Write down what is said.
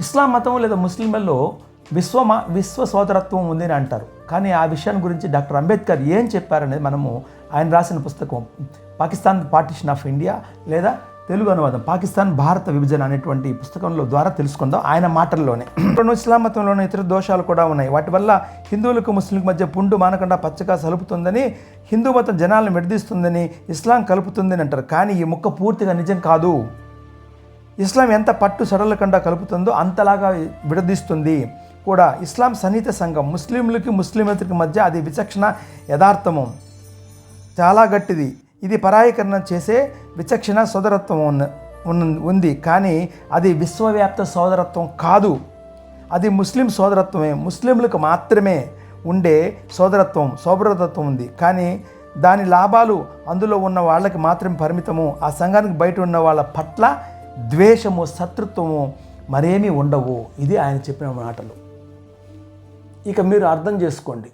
ఇస్లాం మతం లేదా ముస్లింలలో విశ్వ సోదరత్వం ఉంది అని అంటారు. కానీ ఆ విషయాన్ని గురించి డాక్టర్ అంబేద్కర్ ఏం చెప్పారనేది మనము ఆయన రాసిన పుస్తకం పాకిస్తాన్ పార్టిషన్ ఆఫ్ ఇండియా లేదా తెలుగు అనువాదం పాకిస్తాన్ భారత విభజన అనేటువంటి పుస్తకంలో ద్వారా తెలుసుకుందాం ఆయన మాటల్లోనే. ఇస్లాం మతంలోనే ఇతర దోషాలు కూడా ఉన్నాయి. వాటి వల్ల హిందువులకు ముస్లింలకు మధ్య పుండు మానకుండా పచ్చగా సలుపుతుందని, హిందూ మతం జనాలను విడదీస్తుందని, ఇస్లాం కలుపుతుందని అంటారు. కానీ ఈ ముక్క పూర్తిగా నిజం కాదు. ఇస్లాం ఎంత పట్టు సడలకుండా కలుపుతుందో అంతలాగా విడదీస్తుంది కూడా. ఇస్లాం సన్నిహిత సంఘం, ముస్లింలకి ముస్లింలకి మధ్య అది విచక్షణ యథార్థము చాలా గట్టిది. ఇది పరాయీకరణ చేసే విచక్షణ సోదరత్వం ఉంది, కానీ అది విశ్వవ్యాప్త సోదరత్వం కాదు. అది ముస్లిం సోదరత్వమే. ముస్లింలకు మాత్రమే ఉండే సోదరత్వం ఉంది, కానీ దాని లాభాలు అందులో ఉన్న వాళ్ళకి మాత్రమే పరిమితము. ఆ సంఘానికి బయట ఉన్న వాళ్ళ పట్ల ద్వేషము, శత్రుత్వము మరేమీ ఉండవు. ఇది ఆయన చెప్పిన మాటలు. ఇక మీరు అర్థం చేసుకోండి.